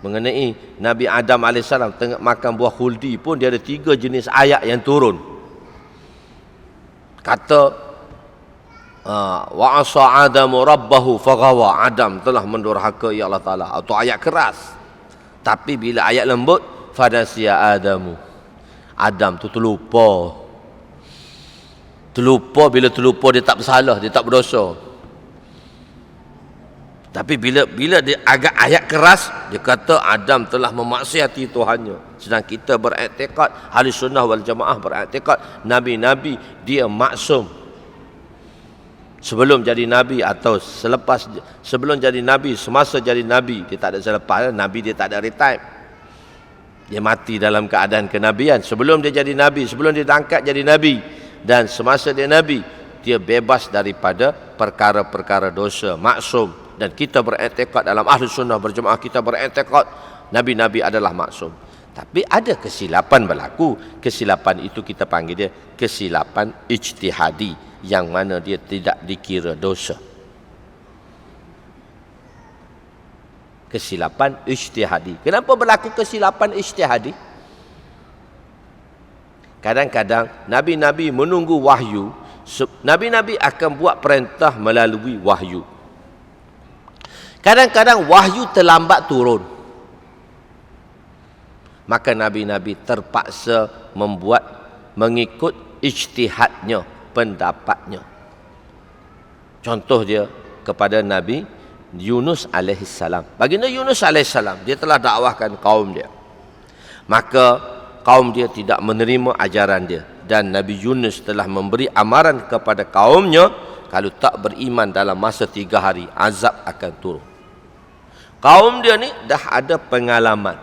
mengenai Nabi Adam AS tengah makan buah khuldi pun dia ada 3 jenis ayat yang turun. Kata wa asa Adamu rabbahu faghawa, Adam telah mendurhaka ya Allah Ta'ala, atau ayat keras. Tapi bila ayat lembut, fadasiya Adamu, Adam tu terlupa. Bila terlupa dia tak bersalah, dia tak berdosa. Tapi bila dia agak ayat keras, dia kata Adam telah memaksiati Tuhannya. Sedang kita beriktikad, ahli sunnah wal jamaah beriktikad Nabi-Nabi dia maksum. Sebelum jadi Nabi atau sebelum jadi Nabi, semasa jadi Nabi, dia tak ada selepas. Nabi dia tak ada retire. Dia mati dalam keadaan kenabian. Sebelum dia jadi Nabi, sebelum dia diangkat jadi Nabi, dan semasa dia Nabi, dia bebas daripada perkara-perkara dosa, maksum. Dan kita beriktikad dalam ahli sunnah berjemaah, kita beriktikad Nabi-Nabi adalah maksum. Tapi ada kesilapan berlaku. Kesilapan itu kita panggil dia kesilapan ijtihadi, yang mana dia tidak dikira dosa. Kesilapan ijtihadi. Kenapa berlaku kesilapan ijtihadi? Kadang-kadang Nabi-Nabi menunggu wahyu. Nabi-Nabi akan buat perintah melalui wahyu. Kadang-kadang wahyu terlambat turun. Maka Nabi-Nabi terpaksa mengikut ijtihadnya, pendapatnya. Contoh dia kepada Nabi Yunus alaihissalam. Baginda Yunus alaihissalam, dia telah dakwahkan kaum dia. Maka kaum dia tidak menerima ajaran dia. Dan Nabi Yunus telah memberi amaran kepada kaumnya, kalau tak beriman dalam masa 3 hari, azab akan turun. Kaum dia ni dah ada pengalaman.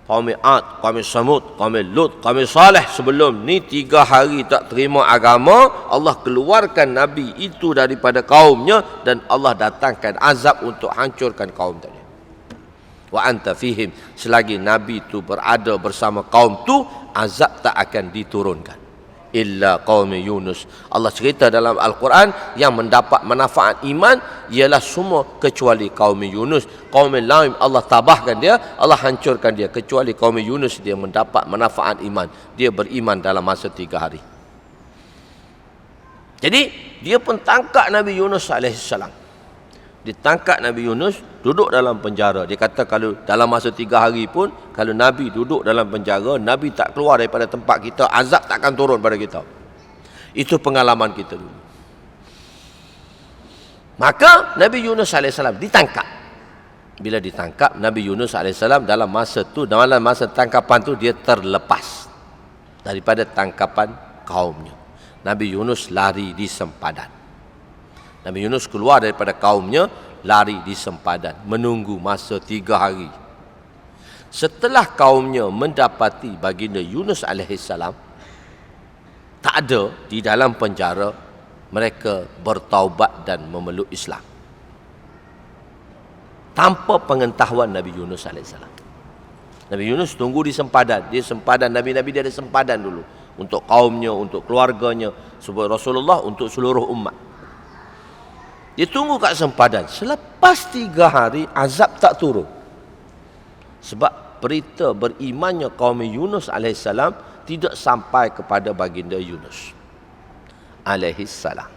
Kaum Ad, kaum Samud, kaum Lut, kaum Saleh sebelum ni 3 hari tak terima agama, Allah keluarkan Nabi itu daripada kaumnya dan Allah datangkan azab untuk hancurkan kaum tadi. Wa anta fihim, selagi Nabi itu berada bersama kaum tu, azab tak akan diturunkan. Illa qaum Yunus. Allah cerita dalam Al-Quran yang mendapat manfaat iman ialah semua kecuali kaum Yunus. Kaum lain Allah tabahkan dia, Allah hancurkan dia. Kecuali kaum Yunus, dia mendapat manfaat iman. Dia beriman dalam masa 3 hari. Jadi dia pun tangkap Nabi Yunus alaihissalam. Ditangkap Nabi Yunus, duduk dalam penjara. Dia kata kalau dalam masa 3 hari pun, kalau Nabi duduk dalam penjara, Nabi tak keluar daripada tempat kita, azab takkan turun pada kita. Itu pengalaman kita dulu. Maka Nabi Yunus AS ditangkap. Bila ditangkap, Nabi Yunus AS dalam masa tangkapan tu, dia terlepas daripada tangkapan kaumnya. Nabi Yunus lari di sempadan. Nabi Yunus keluar daripada kaumnya, lari di sempadan, menunggu masa 3 hari. Setelah kaumnya mendapati baginda Yunus alaihissalam tak ada di dalam penjara, mereka bertaubat dan memeluk Islam tanpa pengetahuan Nabi Yunus alaihissalam. Nabi Yunus tunggu di sempadan. Dia sempadan, Nabi-Nabi dia ada sempadan dulu untuk kaumnya, untuk keluarganya, sebab Rasulullah, untuk seluruh umat. Dia tunggu kat sempadan. Selepas 3 hari, azab tak turun. Sebab berita berimannya kaum Yunus alaihissalam tidak sampai kepada baginda Yunus alaihissalam.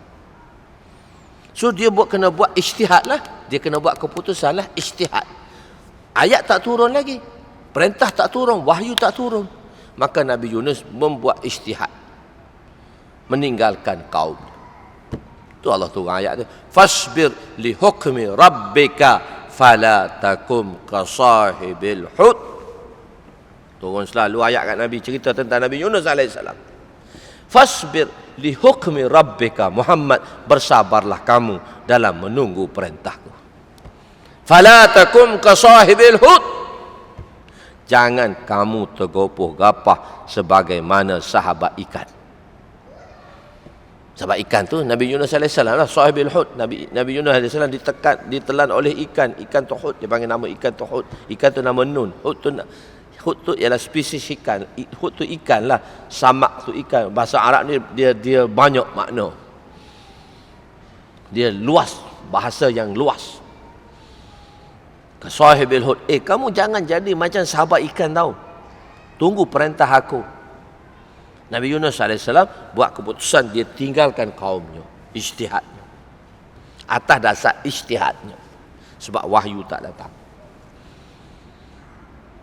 So dia kena buat ijtihad lah. Dia kena buat keputusan lah, ijtihad. Ayat tak turun lagi, perintah tak turun, wahyu tak turun. Maka Nabi Yunus membuat ijtihad, meninggalkan kaum. Tu Allah turun ayat tu. Fasbir li hukmi rabbika fala takum ka sahibil hut. Turun selalu ayat kat Nabi, cerita tentang Nabi Yunus alaihissalam. Fasbir li hukmi rabbika, Muhammad, bersabarlah kamu dalam menunggu perintahku. Fala takum ka sahibil hut. Jangan kamu tergopoh gapah sebagaimana sahabat ikan. Sebab ikan tu Nabi Yunus AS lah, sahibul hut. Nabi Yunus AS ditelan oleh ikan tu hut. Dia panggil nama ikan tu hut. Ikan tu nama Nun. Hut tu ialah spesies ikan. Hut tu ikan lah. Samak tu ikan. Bahasa Arab ni dia banyak makna. Dia luas, bahasa yang luas. Sahibil hud, kamu jangan jadi macam sahabat ikan tau. Tunggu perintah aku. Nabi Yunus AS buat keputusan dia tinggalkan kaumnya, ijtihadnya, atas dasar ijtihadnya, sebab wahyu tak datang.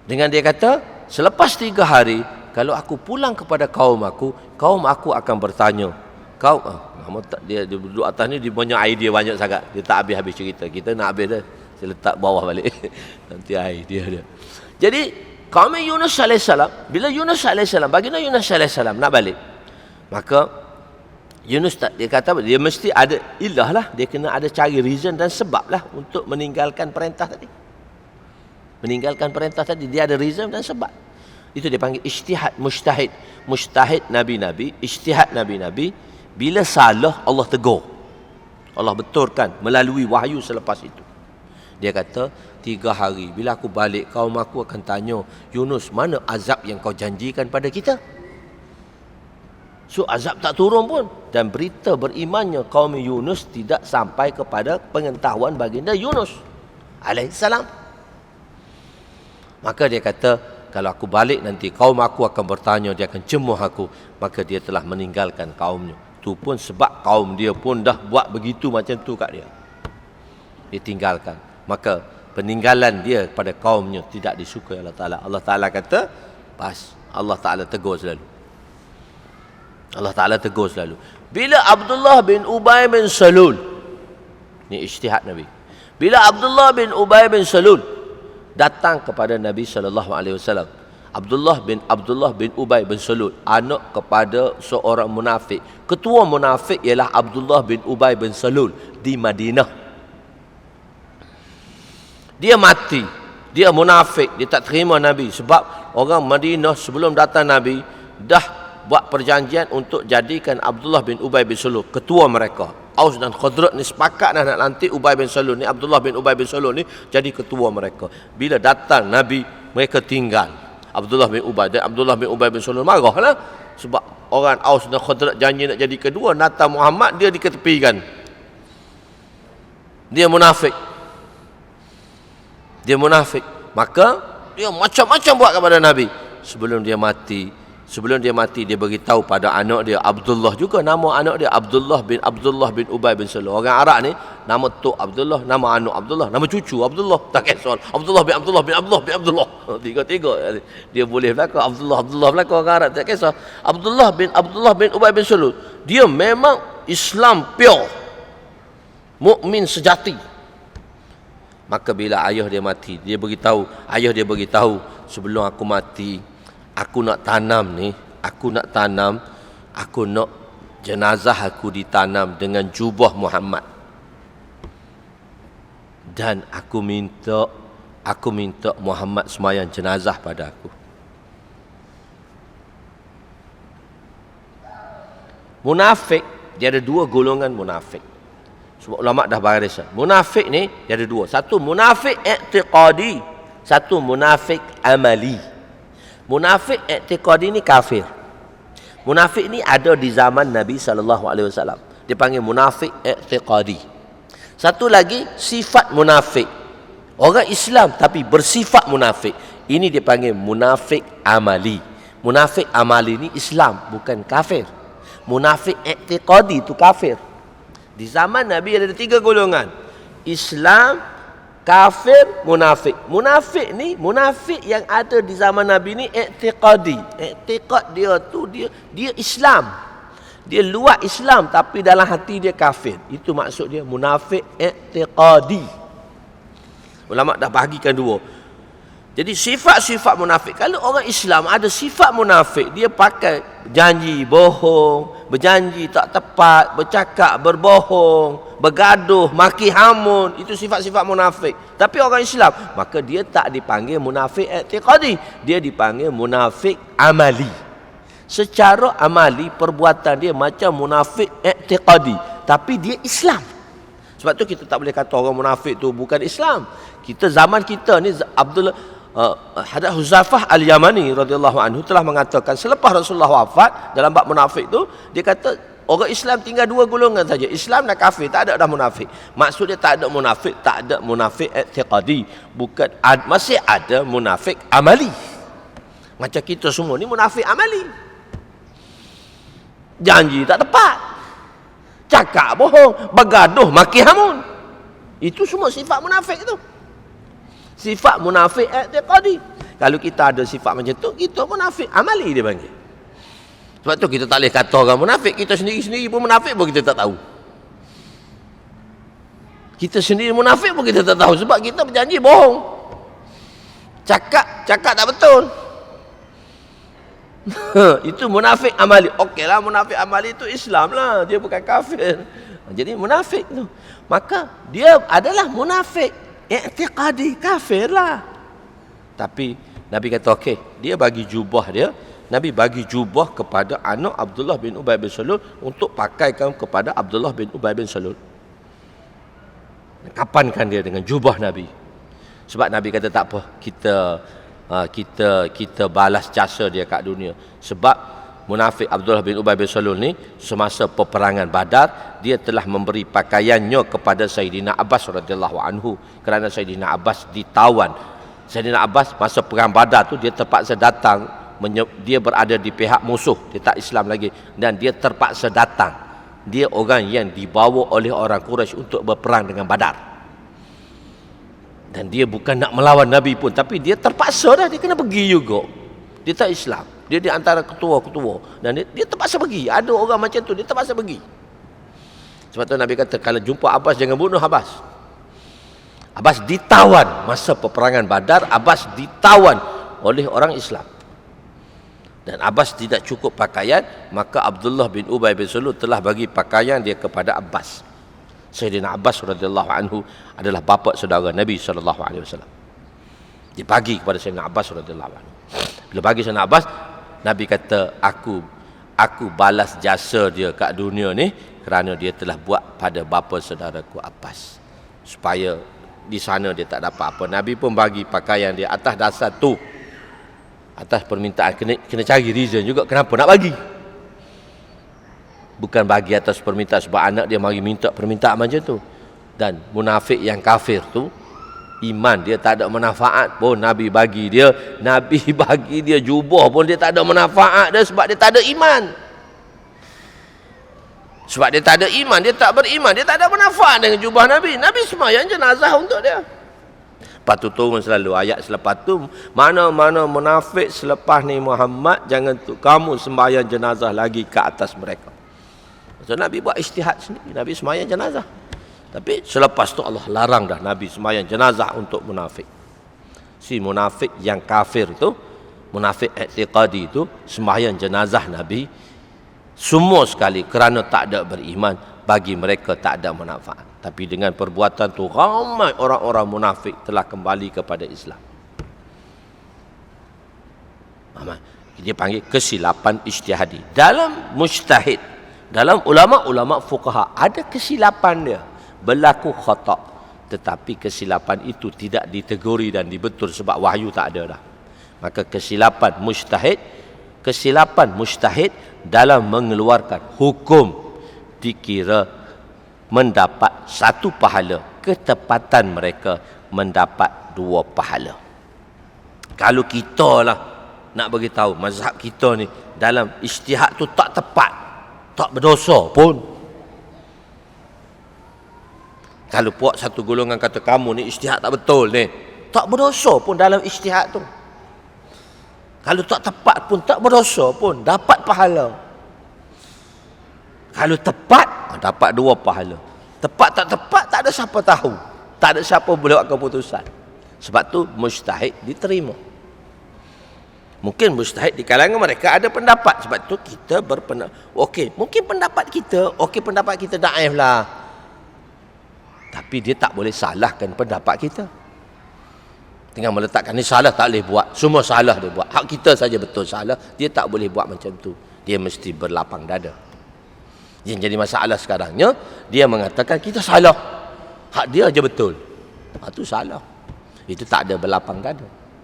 Dengan dia kata, selepas 3 hari, kalau aku pulang kepada kaum aku akan bertanya. Dia duduk atas ni, dia punya idea banyak sangat. Dia tak habis-habis cerita. Kita nak habis dah, saya letak bawah balik. Nanti idea dia. Jadi kaum Yunus AS, bila Yunus AS, baginda Yunus AS nak balik, maka Yunus tak, dia kata dia mesti ada ilah lah, dia kena ada cari reason dan sebab lah untuk meninggalkan perintah tadi. Meninggalkan perintah tadi, dia ada reason dan sebab. Itu dia panggil ijtihad mujtahid. Mujtahid nabi-nabi, ijtihad nabi-nabi, bila salah Allah tegur, Allah betulkan melalui wahyu selepas itu. Dia kata 3 hari bila aku balik, kaum aku akan tanya, Yunus, mana azab yang kau janjikan pada kita? So azab tak turun pun, dan berita berimannya kaum Yunus tidak sampai kepada pengetahuan baginda Yunus alaihissalam. Maka dia kata, kalau aku balik nanti kaum aku akan bertanya, dia akan cemuh aku, maka dia telah meninggalkan kaumnya. Itu pun sebab kaum dia pun dah buat begitu macam tu kat dia. Dia tinggalkan. Maka peninggalan dia pada kaumnya tidak disukai Allah Ta'ala. Allah Ta'ala kata, pas. Allah Ta'ala tegur selalu. Allah Ta'ala tegur selalu. Bila Abdullah bin Ubay bin Salul, ni ijtihad Nabi. Bila Abdullah bin Ubay bin Salul datang kepada Nabi SAW, Abdullah bin Ubay bin Salul, anak kepada seorang munafik. Ketua munafik ialah Abdullah bin Ubay bin Salul di Madinah. Dia mati, dia munafik, dia tak terima Nabi. Sebab orang Madinah sebelum datang Nabi dah buat perjanjian untuk jadikan Abdullah bin Ubay bin Salul ketua mereka. Aus dan Khazraj ni sepakat dah nak lantik Ubay bin Salul ni, Abdullah bin Ubay bin Salul ni jadi ketua mereka. Bila datang Nabi, mereka tinggal Abdullah bin Ubay, dan Abdullah bin Ubay bin Salul marahlah sebab orang Aus dan Khazraj janji nak jadi kedua, datang Muhammad dia diketepikan. Dia munafik. Maka dia macam-macam buat kepada Nabi. Sebelum dia mati dia beritahu pada anak dia Abdullah juga, nama anak dia Abdullah bin Ubay bin Salul. Orang Arab ni nama tok Abdullah, nama anak Abdullah, nama cucu Abdullah, tak kisah. Abdullah bin Abdullah. Tiga-tiga dia boleh belaka Abdullah belaka orang Arab, tak kisah. Abdullah bin Ubay bin Salul, dia memang Islam pure, mukmin sejati. Maka bila ayah dia mati, ayah dia beritahu, sebelum aku mati, aku nak tanam, aku nak jenazah aku ditanam dengan jubah Muhammad. Dan aku minta Muhammad sembahyang jenazah pada aku. Munafik, dia ada 2 golongan munafik. Sebab ulama dah barisan. Munafik ni dia ada 2. Satu munafik i'tiqadi, satu munafik amali. Munafik i'tiqadi ni kafir. Munafik ni ada di zaman Nabi SAW. Dia panggil munafik i'tiqadi. Satu lagi sifat munafik. Orang Islam tapi bersifat munafik. Ini dia panggil munafik amali. Munafik amali ni Islam, bukan kafir. Munafik i'tiqadi tu kafir. Di zaman Nabi ada 3 golongan. Islam, kafir, munafik. Munafik ni, munafik yang ada di zaman Nabi ni i'tiqadi. I'tiqad dia tu dia Islam. Dia luar Islam tapi dalam hati dia kafir. Itu maksud dia munafik i'tiqadi. Ulama dah bahagikan 2. Jadi sifat-sifat munafik. Kalau orang Islam ada sifat munafik, dia pakai janji bohong, berjanji tak tepat, bercakap berbohong, bergaduh, maki hamun, itu sifat-sifat munafik. Tapi orang Islam, maka dia tak dipanggil munafik i'tiqadi, dia dipanggil munafik amali. Secara amali perbuatan dia macam munafik i'tiqadi, tapi dia Islam. Sebab tu kita tak boleh kata orang munafik tu bukan Islam. Zaman kita ni Hadrat Huzaifah Al-Yamani radhiyallahu anhu telah mengatakan selepas Rasulullah wafat, dalam bab munafik tu dia kata Orang Islam tinggal dua golongan saja, Islam dan kafir, tak ada dah munafik. Maksud dia tak ada munafik i'tiqadi, bukan masih ada munafik amali. Macam kita semua ni munafik amali. Janji tak tepat, cakap bohong, bergaduh maki hamun. Itu semua sifat munafik tu. Sifat munafik i'tiqadi. Kalau kita ada sifat macam tu, kita munafik amali dia panggil. Sebab tu kita tak boleh kata orang munafik. Kita sendiri-sendiri pun munafik pun kita tak tahu. Kita sendiri munafik pun kita tak tahu. Sebab kita berjanji bohong. Cakap tak betul. Itu munafik amali. Okeylah, munafik amali itu Islam lah. Dia bukan kafir. Jadi munafik tu. Maka dia adalah munafik i'tiqadi, kafir lah. Tapi Nabi kata okey, dia bagi jubah dia. Nabi bagi jubah kepada anak Abdullah bin Ubay bin Salul untuk pakaikan kepada Abdullah bin Ubay bin Salul. Kapankan dia dengan jubah Nabi. Sebab Nabi kata tak apa, kita balas jasa dia kat dunia. Sebab munafik Abdullah bin Ubay bin Salul ni semasa peperangan Badar, dia telah memberi pakaiannya kepada Sayyidina Abbas radhiyallahu anhu kerana Sayyidina Abbas ditawan. Sayyidina Abbas masa perang Badar tu dia terpaksa datang, dia berada di pihak musuh, dia tak Islam lagi, dan dia terpaksa datang. Dia orang yang dibawa oleh orang Quraisy untuk berperang dengan Badar, dan dia bukan nak melawan Nabi pun, tapi dia terpaksa dah, dia kena pergi juga. Dia tak Islam, dia di antara ketua-ketua, dan dia terpaksa pergi. Ada orang macam tu, dia terpaksa pergi. Sebab tu Nabi kata, kalau jumpa Abbas jangan bunuh Abbas. Abbas ditawan masa peperangan Badar. Abbas ditawan oleh orang Islam, dan Abbas tidak cukup pakaian, maka Abdullah bin Ubay bin Salul telah bagi pakaian dia kepada Abbas. Sayyidina Abbas radhiyallahu anhu adalah bapa saudara Nabi sallallahu alaihi wasallam. Dia bagi kepada Sayyidina Abbas radhiyallahu anhu. Bila bagi Sayyidina Abbas, Nabi kata, aku balas jasa dia kat dunia ni kerana dia telah buat pada bapa saudaraku Abbas, supaya di sana dia tak dapat apa. Nabi pun bagi pakaian dia atas dasar tu, atas permintaan. Kena cari reason juga kenapa nak bagi. Bukan bagi atas permintaan sebab anak dia mari minta permintaan macam tu. Dan munafik yang kafir tu, iman dia tak ada manfaat pun Nabi bagi dia. Nabi bagi dia jubah pun dia tak ada manfaat dia, sebab dia tak ada iman. Sebab dia tak ada iman, dia tak beriman, dia tak ada manfaat dengan jubah Nabi. Nabi sembahyang jenazah untuk dia. Lepas tu turun selalu ayat selepas tu, mana-mana munafik selepas ni Muhammad, jangan kamu sembahyang jenazah lagi ke atas mereka. So, Nabi buat ijtihad sendiri, Nabi sembahyang jenazah. Tapi selepas tu Allah larang dah Nabi sembahyang jenazah untuk munafik. Si munafik yang kafir tu, munafik i'tiqadi tu, sembahyang jenazah Nabi semua sekali kerana tak ada beriman, bagi mereka tak ada manfaat. Tapi dengan perbuatan tu ramai orang-orang munafik telah kembali kepada Islam. Dia panggil kesilapan ijtihadi. Dalam mujtahid, dalam ulama-ulama fuqaha ada kesilapan dia, berlaku khata', tetapi kesilapan itu tidak diteguri dan dibetul sebab wahyu tak ada dah. Maka kesilapan mujtahid dalam mengeluarkan hukum dikira mendapat 1 pahala, ketepatan mereka mendapat 2 pahala. Kalau kita lah nak bagi tahu mazhab kita ni dalam ijtihad tu tak tepat, tak berdosa pun. Kalau puak satu golongan kata kamu ni ijtihad tak betul ni, tak berdosa pun dalam ijtihad tu. Kalau tak tepat pun tak berdosa pun, dapat pahala. Kalau tepat, dapat 2 pahala. Tepat tak tepat, tak ada siapa tahu. Tak ada siapa boleh buat keputusan. Sebab tu mujtahid diterima. Mungkin mujtahid di kalangan mereka ada pendapat. Sebab tu kita berpendapat. Okey, mungkin pendapat kita, pendapat kita daif lah. Tapi dia tak boleh salahkan pendapat kita. Dengan meletakkan ni salah tak boleh buat, semua salah dia buat, hak kita saja betul salah, dia tak boleh buat macam tu. Dia mesti berlapang dada. Yang jadi masalah sekarangnya, dia mengatakan kita salah, hak dia aja betul. Itu salah. Itu tak ada berlapang dada.